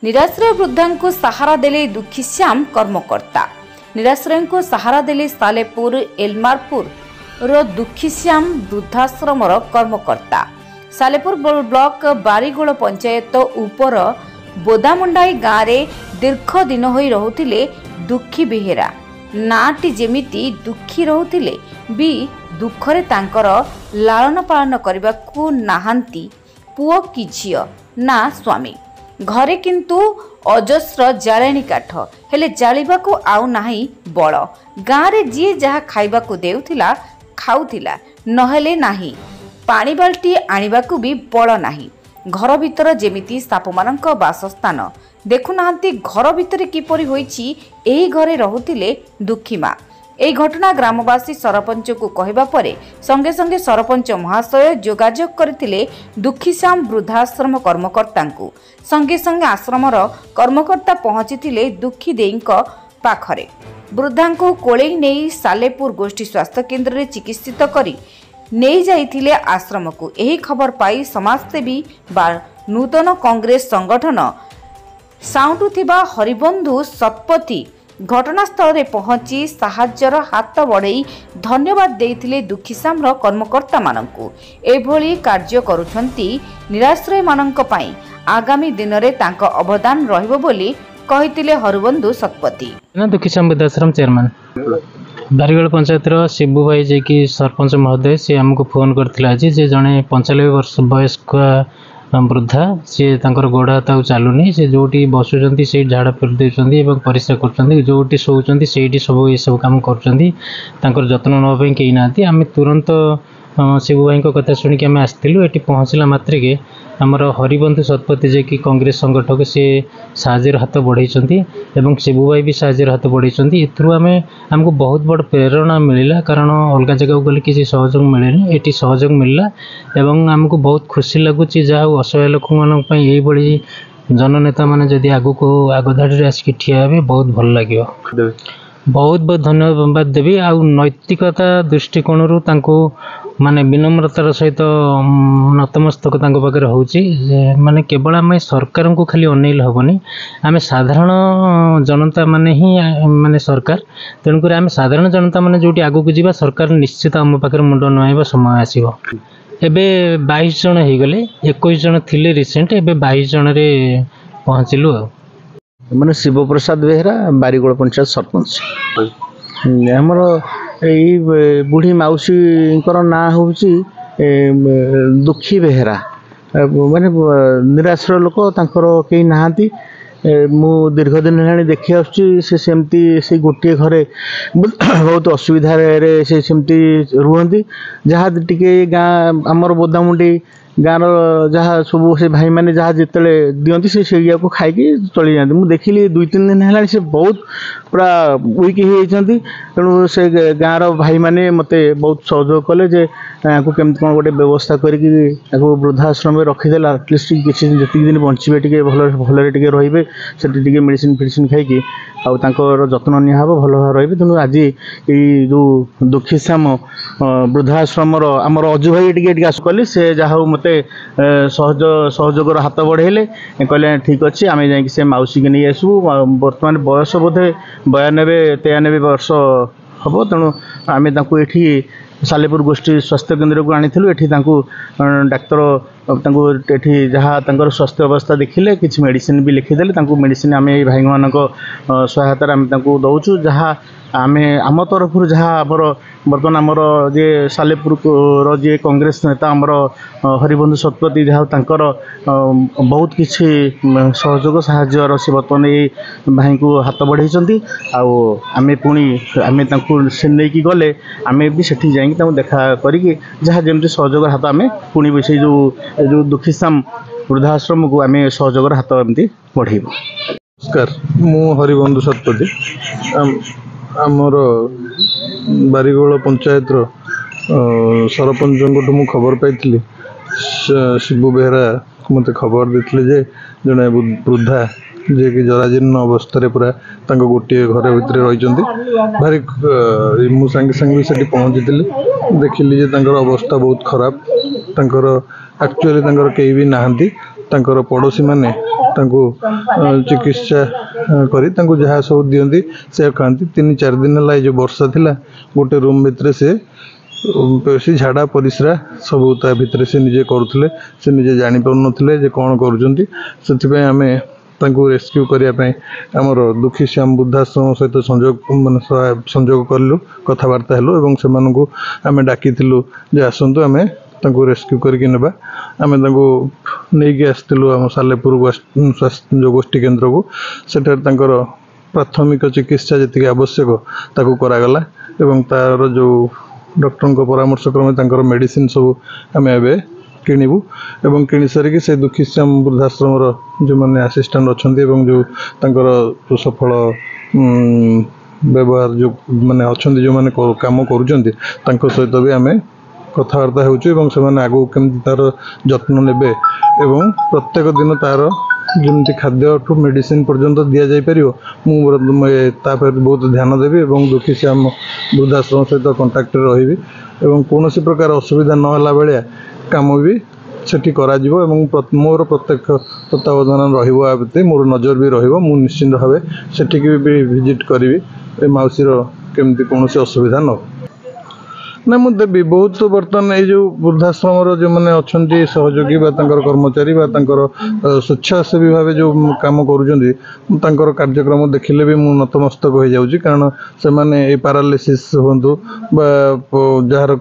निराश्रय वृद्धा को सहारा देले दुखी श्याम कर्मकर्ता। निराश्रय को सहारा देले सालेपुर एलमारपुर रो दुखी श्याम वृद्धाश्रम कर्मकर्ता। सालेपुर ब्लॉक बारीगोल पंचायत उपर बोदामुंडाई गाँव में दीर्घ दिन होई रहुथिले दुखी बेहेरा। नाटी जेमिति दुखी रहुथिले भी दुखरे तांकर लालन पालन करबा को नाहांती पुओ कि झियो ना स्वामी। घरे किंतु अजस्र जाळेणी काठ हेले जालिबा को आउ नाही बळ। गाँव रे जी जहा खाइबा को देउथिला खाउथिला नहेले नाही। पानी बाल्टी आनिबा को भी बळ नाही। घर भितर जेमिति साप मानक बासस्थान देखुनाहांती। घर भितर किपरि होईछि एही घरे रहुथिले दुखी मा। এই ঘটনা গ্রামবাসী सरपंच को कहवा परे संगे संगे सरपंच महाशय जोगाजोग करथिले दुखीश्याम वृद्धाश्रम कर्मकर्ता को। संगे संगे आश्रमर कर्मकर्ता पहुंचीथिले दुखी देईक पाखरे। वृद्धा को कोळेई नेई सालेपुर गोष्ठी स्वास्थ्य केन्द्र रे चिकित्सित करी नेई जाइथिले आश्रम को। एही खबर पाई समाजसेवी बा नूतन कांग्रेस संगठन साउंटुथिबा हरिबंधु सतपथी घटनास्थल रे पहुंची साहाज्यर हाथ बढ़ई धन्यवाद देइथिले दुखीश्याम कर्मकर्ता मानंकु। एभली कार्य करुछंती निराश्रय मानंक पई आगामी दिन रे तांको अवदान रहिबो बोली कहिथिले हरिबंधु सतपथी। ना दुखीश्याम वृद्धाश्रम चेयरमैन बारीगोल पंचायत शिबू भाई जे कि सरपंच महोदय से हमको फोन करथिला जे जने 95 वर्ष वयस्क वृद्धा सी गोड़ हाथ चलुनी से जोटी बसुँच से झाड़ा फिर देते परिस्रा कर जोटी शोचती से सब ये सब कम कर जत्न नापी कहीं ना आम तुरंत शिबू भाई कथा शुणिक आम आसलु ये पहुँचला मात्रे आमर हरिबंधु सतपथी जे कि कांग्रेस संगठक से साहाय्यर हाथ बढ़ाई शिबू भाई भी साहाय्यर हाथ बढ़ाई। एथरू आमको बहुत बड़ प्रेरणा मिलला कारण अलग जगह गले किसी सहयोग मिले ये सहयोग मिलला एवं आमको बहुत खुशी लगुच जहाँ असहाय लोक मानी जननेता मैंने जदि आगको आगधाड़ी आसिक ठिया हे बहुत भल लगे। बहुत बहुत धन्यवाद देवी। आ नैतिकता दृष्टिकोण माने विनम्रतार सहित नतमस्तक पाखे होची माने केवल आम सरकार को खाली अनेल हेनी आम साधारण जनता माने ही माने सरकार तेणुक आम साधारण जनता माने जोटी आगू जावा सरकार निश्चित आम पाखे मुंड नुआइबा समय आसीबो। एबे 22 जन हो गले 21 जन थिले रिसेंट एबे 22 जन रे पहुँचलु। मैंने शिव प्रसाद बेहरा बारीगोल पंचायत सरपंच। हमर यही बुढ़ी मौसी ना हूँ दुखी बेहरा माने निराश्रय लोक कहीं नहांती। मु दीर्घ दिन है देखी आसमती से गोटे घरे बहुत असुविधा से सेमती रुहती जहाँ टी गाँ आमर बोदामुंडी गाँव जहाँ सब से भाई मैंने जहाँ जिते दिखती से को खाई चली जाती। मुझे देखिली 2-3 दिन है से बहुत पूरा वीक होती तेणु से गाँव भाई मैंने मत बहुत सहयोग कले केमती कौन गोटे व्यवस्था करके वृद्धाश्रम में रखीदे आटलिस्ट किसी जी दिन बचे टे भल टे रे से मेडिसिन फिडिसिन खाई जत्न निया भल भाव रे। तेणु आज ये जो दुखीश्याम वृद्धाश्रम आमर अजु भाई टे आस कली से जहाँ मत सहयोग हाथ बढ़ेले कहले ठीक अच्छे आम जा मौसी के नहीं आसबू। बर्तमान बयस बोधे 92-93 वर्ष हम तेणु आम ये सालेपुर गोष्ठी स्वास्थ्य केन्द्र को आनी ये डाक्तर ये जहाँ स्वास्थ्य अवस्था देखिले किसी मेडिसिन भी लिखिदेले मेडिसिन आम भाई मान सहायतार आम दौचु जहाँ आम आम तरफ जहाँ आमर बर्तमान आमर जे सालेपुर जे कांग्रेस नेता आमर हरिबंधु सतपथी जहाँ तंकर बहुत किसी सहयोग साहाय्य से बर्तमान ये भाई को हाथ बढ़ाई आम पुणी आम से नहीं गले आम भी सेठी जाइए देखा करी जहाँ जमी सहयोग हाथ आम पुणी से जो दुखीश्याम वृद्धाश्रम को आम सहयोग हाथ एमती बढ़ेब। नमस्कार मु हरिबंधु सतपथी आमर बारीगोल पंचायत सरपंच मु खबर पाई शिबू बेहरा मत खबर देते जे जड़े वृद्धा जे कि जराजीर्ण अवस्था पूरा गोटे घर भितर रही भारी मु संगे संगे भी पहुँची देखिली जे अवस्था बहुत खराब एक्चुअली कहीं भी नहांती ତାଙ୍କର ପଡ଼ୋଶୀ ମାନେ ତାଙ୍କୁ ଚିକିତ୍ସା କରି ତାଙ୍କୁ ଯାହା ସବୁ ଦିଅନ୍ତି ସେ ଖାଆନ୍ତି। 3-4 ଦିନ ହେଲା ଏ ଯେଉଁ ବର୍ଷା ଥିଲା ଗୋଟେ ରୁମ୍ ଭିତରେ ସେ ବେଶୀ ଝାଡ଼ା ପରିସ୍ରା ସବୁ ତା ଭିତରେ ସେ ନିଜେ କରୁଥିଲେ। ସେ ନିଜେ ଜାଣିପାରୁନଥିଲେ ଯେ କ'ଣ କରୁଛନ୍ତି। ସେଥିପାଇଁ ଆମେ ତାଙ୍କୁ ରେସ୍କ୍ୟୁ କରିବା ପାଇଁ ଆମର ଦୁଃଖୀଶ୍ୟାମ ବୃଦ୍ଧାଶ୍ରମ ସହିତ ସଂଯୋଗ କଲୁ, କଥାବାର୍ତ୍ତା ହେଲୁ ଏବଂ ସେମାନଙ୍କୁ ଆମେ ଡାକିଥିଲୁ ଯେ ଆସନ୍ତୁ ଆମେ ତାଙ୍କୁ ରେସ୍କ୍ୟୁ କରିକି ନେବା। ଆମେ ତାଙ୍କୁ ନେଇକି ଆସିଥିଲୁ ଆମ ସାଲେପୁର ସ୍ୱାସ୍ଥ୍ୟ ଗୋଷ୍ଠୀ କେନ୍ଦ୍ରକୁ। ସେଠାରେ ତାଙ୍କର ପ୍ରାଥମିକ ଚିକିତ୍ସା ଯେତିକି ଆବଶ୍ୟକ ତାକୁ କରାଗଲା ଏବଂ ତାର ଯେଉଁ ଡକ୍ଟରଙ୍କ ପରାମର୍ଶ କ୍ରମେ ତାଙ୍କର ମେଡ଼ିସିନ ସବୁ ଆମେ ଏବେ କିଣିବୁ ଏବଂ କିଣି ସାରିକି ସେ ଦୁଃଖୀଶ୍ୟାମ ବୃଦ୍ଧାଶ୍ରମର ଯେଉଁମାନେ ଆସିଷ୍ଟାଣ୍ଟ ଅଛନ୍ତି ଏବଂ ଯେଉଁ ତାଙ୍କର ସଫଳ ବ୍ୟବହାର ଯେଉଁମାନେ ଅଛନ୍ତି, ଯେଉଁମାନେ କାମ କରୁଛନ୍ତି, ତାଙ୍କ ସହିତ ବି ଆମେ କଥାବାର୍ତ୍ତା ହେଉଛୁ ଏବଂ ସେମାନେ ଆଗକୁ କେମିତି ତାର ଯତ୍ନ ନେବେ ଏବଂ ପ୍ରତ୍ୟେକ ଦିନ ତାର ଯେମିତି ଖାଦ୍ୟଠୁ ମେଡ଼ିସିନ ପର୍ଯ୍ୟନ୍ତ ଦିଆଯାଇପାରିବ ମୁଁ ତା ଉପରେ ବହୁତ ଧ୍ୟାନ ଦେବି ଏବଂ ଦୁଃଖୀଶ୍ୟାମ ବୃଦ୍ଧାଶ୍ରମ ସହିତ କଣ୍ଟାକ୍ଟରେ ରହିବି ଏବଂ କୌଣସି ପ୍ରକାର ଅସୁବିଧା ନ ହେଲା ଭଳିଆ କାମ ବି ସେଠି କରାଯିବ ଏବଂ ମୋର ପ୍ରତ୍ୟକ୍ଷ ତତ୍ତ୍ୱାବଧାନ ରହିବ। ଆ ପ୍ରତି ମୋର ନଜର ବି ରହିବ। ମୁଁ ନିଶ୍ଚିନ୍ତ ଭାବେ ସେଠିକି ବି ଭିଜିଟ୍ କରିବି ଏ ମାଉସୀର କେମିତି କୌଣସି ଅସୁବିଧା ନ ନା ମୁଁ ଦେବି। ବହୁତ ବର୍ତ୍ତମାନ ଏଇ ଯେଉଁ ବୃଦ୍ଧାଶ୍ରମର ଯେଉଁମାନେ ଅଛନ୍ତି ସହଯୋଗୀ ବା ତାଙ୍କର କର୍ମଚାରୀ ବା ତାଙ୍କର ସ୍ୱେଚ୍ଛାସେବୀ ଭାବେ ଯେଉଁ କାମ କରୁଛନ୍ତି ତାଙ୍କର କାର୍ଯ୍ୟକ୍ରମ ଦେଖିଲେ ବି ମୁଁ ନତମସ୍ତକ ହୋଇଯାଉଛି। କାରଣ ସେମାନେ ଏଇ ପାରାଲିସିସ୍ ହୁଅନ୍ତୁ ବା ଯାହାର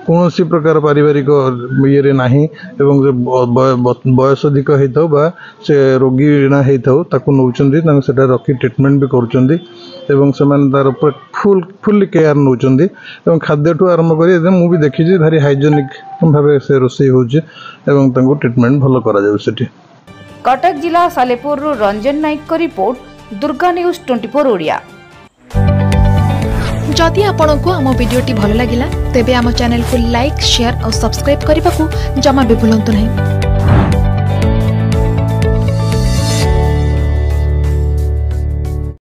କୌଣସି ପ୍ରକାର ପାରିବାରିକ ଇଏରେ ନାହିଁ ଏବଂ ବୟସ ଅଧିକ ହେଇଥାଉ ବା ସେ ରୋଗୀଣା ହେଇଥାଉ ତାକୁ ନେଉଛନ୍ତି, ତାଙ୍କୁ ସେଟା ରଖି ଟ୍ରିଟମେଣ୍ଟ ବି କରୁଛନ୍ତି ଏବଂ ସେମାନେ ତାର ଫୁଲି କେୟାର ନେଉଛନ୍ତି ଏବଂ ଖାଦ୍ୟଠୁ ଆରମ୍ଭ କରି ମୁଁ ବି ଦେଖିଛି ଭାରି ହାଇଜେନିକ୍ ଭାବେ ସେ ରୋଷେଇ ହେଉଛି ଏବଂ ତାଙ୍କୁ ଟ୍ରିଟମେଣ୍ଟ ଭଲ କରାଯାଉଛି ସେଠି। କଟକ ଜିଲ୍ଲା ସାଲେପୁରରୁ ରଞ୍ଜନ ନାୟକଙ୍କ ରିପୋର୍ଟ, ଦୁର୍ଗା ନ୍ୟୁଜ୍ 24 ଓଡ଼ିଆ। जदि आपंक आम भिडी भल लगा तेब आम चैनल को लाइक, शेयर और सब्सक्राइब करने को जमा भी भूलु नहीं।